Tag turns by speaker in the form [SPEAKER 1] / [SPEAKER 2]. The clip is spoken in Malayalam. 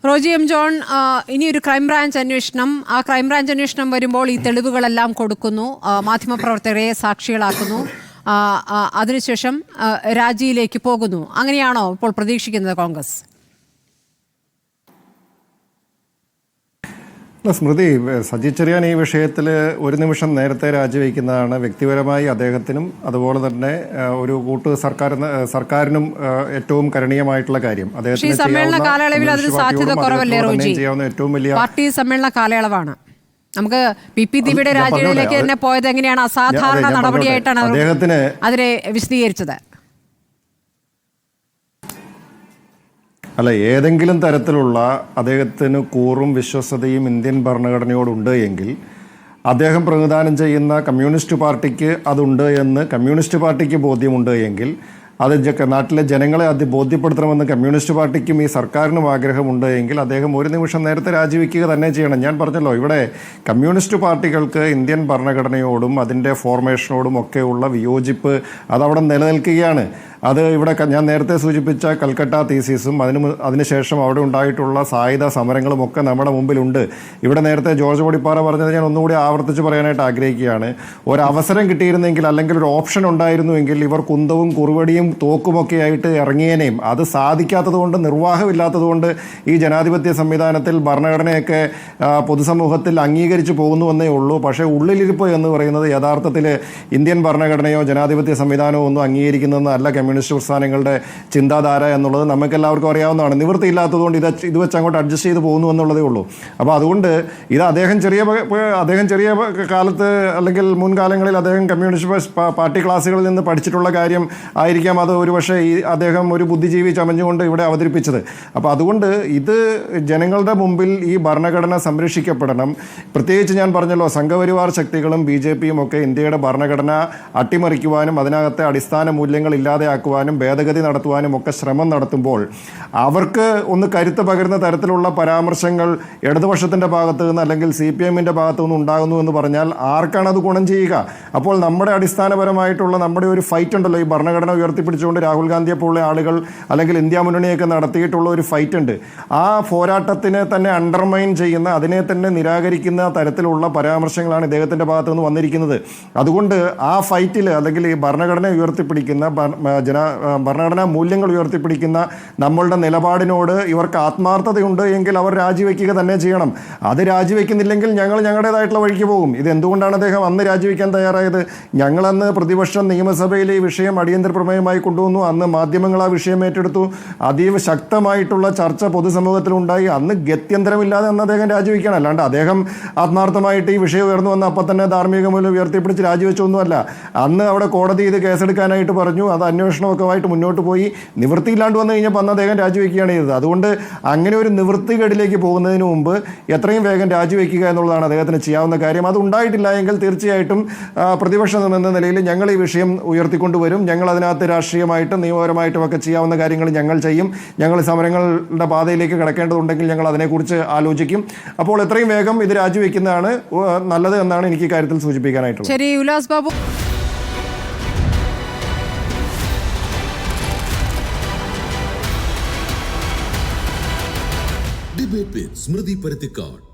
[SPEAKER 1] റോജി എം ജോൺ, ഇനിയൊരു ക്രൈംബ്രാഞ്ച് അന്വേഷണം, ആ ക്രൈംബ്രാഞ്ച് അന്വേഷണം വരുമ്പോൾ ഈ തെളിവുകളെല്ലാം കൊടുക്കുന്നു, മാധ്യമപ്രവർത്തകരെ സാക്ഷികളാക്കുന്നു, അതിനുശേഷം രാജിയിലേക്ക് പോകുന്നു. അങ്ങനെയാണോ ഇപ്പോൾ പ്രതീക്ഷിക്കുന്നത് കോൺഗ്രസ്?
[SPEAKER 2] സ്മൃതി, സജി ചെറിയാൻ ഈ വിഷയത്തിൽ ഒരു നിമിഷം നേരത്തെ രാജിവെക്കുന്നതാണ് വ്യക്തിപരമായി അദ്ദേഹത്തിനും അതുപോലെ തന്നെ ഒരു കൂട്ട് സർക്കാരിനും ഏറ്റവും കരണീയമായിട്ടുള്ള കാര്യം.
[SPEAKER 1] സമ്മേളന കാലയളവിൽ അതിന് സാധ്യത കുറവല്ലേ റോജി?
[SPEAKER 2] ഏറ്റവും വലിയ
[SPEAKER 1] പാർട്ടി സമ്മേളന കാലയളവാണ്. നമുക്ക് പി ദിവിയുടെ രാജിയിലേക്ക് തന്നെ പോയത് എങ്ങനെയാണ് അസാധാരണ നടപടിയായിട്ടാണ് അദ്ദേഹത്തിന് അതിനെ വിശദീകരിച്ചത്.
[SPEAKER 2] അല്ല, ഏതെങ്കിലും തരത്തിലുള്ള അദ്ദേഹത്തിന് കൂറും വിശ്വസ്തയും ഇന്ത്യൻ ഭരണഘടനയോടുണ്ട് എങ്കിൽ അദ്ദേഹം പ്രതിനിധാനം ചെയ്യുന്ന കമ്മ്യൂണിസ്റ്റ് പാർട്ടിക്ക് അതുണ്ട് എന്ന് കമ്മ്യൂണിസ്റ്റ് പാർട്ടിക്ക് ബോധ്യമുണ്ട് എങ്കിൽ അത് നാട്ടിലെ ജനങ്ങളെ അത് ബോധ്യപ്പെടുത്തണമെന്ന് കമ്മ്യൂണിസ്റ്റ് പാർട്ടിക്കും ഈ സർക്കാരിനും ആഗ്രഹമുണ്ട് എങ്കിൽ അദ്ദേഹം ഒരു നിമിഷം നേരത്തെ രാജിവെക്കുക തന്നെ ചെയ്യണം. ഞാൻ പറഞ്ഞല്ലോ, ഇവിടെ കമ്മ്യൂണിസ്റ്റ് പാർട്ടികൾക്ക് ഇന്ത്യൻ ഭരണഘടനയോടും അതിൻ്റെ ഫോർമേഷനോടും ഒക്കെയുള്ള വിയോജിപ്പ് അതവിടെ നിലനിൽക്കുകയാണ്. അത് ഇവിടെ ഞാൻ നേരത്തെ സൂചിപ്പിച്ച കൽക്കട്ട തീസിസും അതിനുശേഷം അവിടെ ഉണ്ടായിട്ടുള്ള സായുധ സമരങ്ങളും ഒക്കെ നമ്മുടെ മുമ്പിലുണ്ട്. ഇവിടെ നേരത്തെ ജോർജ് പൊടിപ്പാറ പറഞ്ഞത് ഞാൻ ഒന്നുകൂടി ആവർത്തിച്ച് പറയാനായിട്ട് ആഗ്രഹിക്കുകയാണ്. ഒരവസരം കിട്ടിയിരുന്നെങ്കിൽ, അല്ലെങ്കിൽ ഒരു ഓപ്ഷൻ ഉണ്ടായിരുന്നുവെങ്കിൽ ഇവർ കുന്തവും കുറുവടിയും തോക്കുമൊക്കെ ആയിട്ട് ഇറങ്ങിയേനെയും. അത് സാധിക്കാത്തതുകൊണ്ട്, നിർവാഹമില്ലാത്തതുകൊണ്ട് ഈ ജനാധിപത്യ സംവിധാനത്തിൽ ഭരണഘടനയൊക്കെ പൊതുസമൂഹത്തിൽ അംഗീകരിച്ചു പോകുന്നുവെന്നേ ഉള്ളൂ. പക്ഷേ ഉള്ളിലിരിപ്പ് എന്ന് പറയുന്നത് യഥാർത്ഥത്തിൽ ഇന്ത്യൻ ഭരണഘടനയോ ജനാധിപത്യ സംവിധാനമോ ഒന്നും അംഗീകരിക്കുന്നതെന്നല്ല കമ്മ്യൂണിസ്റ്റ് പ്രസ്ഥാനങ്ങളുടെ ചിന്താധാര എന്നുള്ളത് നമുക്കെല്ലാവർക്കും അറിയാവുന്നതാണ്. നിവൃത്തിയില്ലാത്തതുകൊണ്ട് ഇത് വെച്ച് അങ്ങോട്ട് അഡ്ജസ്റ്റ് ചെയ്ത് പോകുന്നു എന്നുള്ളതേ ഉള്ളൂ. അപ്പോൾ അതുകൊണ്ട് ഇത് അദ്ദേഹം ചെറിയ കാലത്ത് അല്ലെങ്കിൽ മുൻകാലങ്ങളിൽ അദ്ദേഹം കമ്മ്യൂണിസ്റ്റ് പാർട്ടി ക്ലാസ്സുകളിൽ നിന്ന് പഠിച്ചിട്ടുള്ള കാര്യം ആയിരിക്കാം അത് ഒരുപക്ഷെ അദ്ദേഹം ഒരു ബുദ്ധിജീവി ചമഞ്ഞുകൊണ്ട് ഇവിടെ അവതരിപ്പിച്ചത്. അപ്പോൾ അതുകൊണ്ട് ഇത് ജനങ്ങളുടെ മുമ്പിൽ ഈ ഭരണഘടന സംരക്ഷിക്കപ്പെടണം. പ്രത്യേകിച്ച് ഞാൻ പറഞ്ഞല്ലോ, സംഘപരിവാർ ശക്തികളും BJPയും ഒക്കെ ഇന്ത്യയുടെ ഭരണഘടന അട്ടിമറിക്കുവാനും അതിനകത്തെ അടിസ്ഥാന മൂല്യങ്ങൾ ഇല്ലാതെയാക്കുവാനും ഭേദഗതി നടത്തുവാനും ഒക്കെ ശ്രമം നടത്തുമ്പോൾ അവർക്ക് ഒന്ന് കരുത്ത് പകരുന്ന തരത്തിലുള്ള പരാമർശങ്ങൾ ഇടതുപക്ഷത്തിൻ്റെ ഭാഗത്തു നിന്ന് അല്ലെങ്കിൽ CPMൻ്റെ ഭാഗത്തു നിന്ന് ഉണ്ടാകുന്നു എന്ന് പറഞ്ഞാൽ ആർക്കാണ് അത് ഗുണം ചെയ്യുക? അപ്പോൾ നമ്മുടെ അടിസ്ഥാനപരമായിട്ടുള്ള നമ്മുടെ ഒരു ഫൈറ്റ് ഉണ്ടല്ലോ, ഈ ഭരണഘടന ഉയർത്തിപ്പിടിച്ചുകൊണ്ട് രാഹുൽ ഗാന്ധിയെ പോലുള്ള ആളുകൾ അല്ലെങ്കിൽ ഇന്ത്യ മുന്നണിയൊക്കെ നടത്തിയിട്ടുള്ള ഒരു ഫൈറ്റ് ഉണ്ട്. ആ പോരാട്ടത്തിനെ തന്നെ അണ്ടർമൈൻ ചെയ്യുന്ന, അതിനെ തന്നെ നിരാകരിക്കുന്ന തരത്തിലുള്ള പരാമർശങ്ങളാണ് ഇദ്ദേഹത്തിൻ്റെ ഭാഗത്തു നിന്ന് വന്നിരിക്കുന്നത്. അതുകൊണ്ട് ആ ഫൈറ്റിൽ അല്ലെങ്കിൽ ഈ ഭരണഘടന ഉയർത്തിപ്പിടിക്കുന്ന ഭരണഘടനാ മൂല്യങ്ങൾ ഉയർത്തിപ്പിടിക്കുന്ന നമ്മളുടെ നിലപാടിനോട് ഇവർക്ക് ആത്മാർത്ഥതയുണ്ട് എങ്കിൽ അവർ രാജിവെക്കുക തന്നെ ചെയ്യണം. അത് രാജിവെക്കുന്നില്ലെങ്കിൽ ഞങ്ങൾ ഞങ്ങളുടേതായിട്ടുള്ള വഴിക്ക് പോകും. ഇത് എന്തുകൊണ്ടാണ് അദ്ദേഹം അന്ന് രാജിവെക്കാൻ തയ്യാറായത്? ഞങ്ങളന്ന് പ്രതിപക്ഷം നിയമസഭയിൽ ഈ വിഷയം അടിയന്തര പ്രമേയമായി കൊണ്ടുവന്നു. അന്ന് മാധ്യമങ്ങൾ ആ വിഷയം ഏറ്റെടുത്തു. അതീവ ശക്തമായിട്ടുള്ള ചർച്ച പൊതുസമൂഹത്തിലുണ്ടായി. അന്ന് ഗത്യന്തരമില്ലാതെ അന്ന് അദ്ദേഹം രാജിവെക്കണം. അല്ലാണ്ട് അദ്ദേഹം ആത്മാർത്ഥമായിട്ട് ഈ വിഷയം ഉയർന്നു വന്ന അപ്പം തന്നെ ധാർമ്മിക മൂല്യം ഉയർത്തിപ്പിടിച്ച് രാജിവെച്ചൊന്നുമല്ല. അന്ന് അവിടെ കോടതി ഇത് കേസെടുക്കാനായിട്ട് പറഞ്ഞു. അത് അന്വേഷണമൊക്കെ ആയിട്ട് മുന്നോട്ട് പോയി. നിവൃത്തിയില്ലാണ്ട് വന്നു കഴിഞ്ഞപ്പോൾ അന്ന് അദ്ദേഹം രാജിവെക്കുകയാണ് ചെയ്തത്. അതുകൊണ്ട് അങ്ങനെ ഒരു നിവൃത്തികേടിലേക്ക് പോകുന്നതിന് മുമ്പ് എത്രയും വേഗം രാജിവെക്കുക എന്നുള്ളതാണ് അദ്ദേഹത്തിന് ചെയ്യാവുന്ന കാര്യം. അത് ഉണ്ടായിട്ടില്ല എങ്കിൽ തീർച്ചയായിട്ടും പ്രതിപക്ഷം എന്ന നിലയിൽ ഞങ്ങൾ ഈ വിഷയം ഉയർത്തിക്കൊണ്ടുവരും. ഞങ്ങൾ അതിനകത്ത് രാഷ്ട്രീയമായിട്ടും നിയമപരമായിട്ടും ഒക്കെ ചെയ്യാവുന്ന കാര്യങ്ങൾ ഞങ്ങൾ ചെയ്യും. ഞങ്ങൾ സമരങ്ങളുടെ പാതയിലേക്ക് കിടക്കേണ്ടതുണ്ടെങ്കിൽ ഞങ്ങൾ അതിനെക്കുറിച്ച് ആലോചിക്കും. അപ്പോൾ എത്രയും വേഗം ഇത് രാജിവെക്കുന്നതാണ് നല്ലത് എന്നാണ് എനിക്ക് ഈ കാര്യത്തിൽ സൂചിപ്പിക്കാനായിട്ടുള്ളത്.
[SPEAKER 1] ശരി, ഉല്ലാസ് ബാബു.
[SPEAKER 3] ഡിബേറ്റ് വിത്ത് സ്മൃതി പരുത്തിക്കാട്.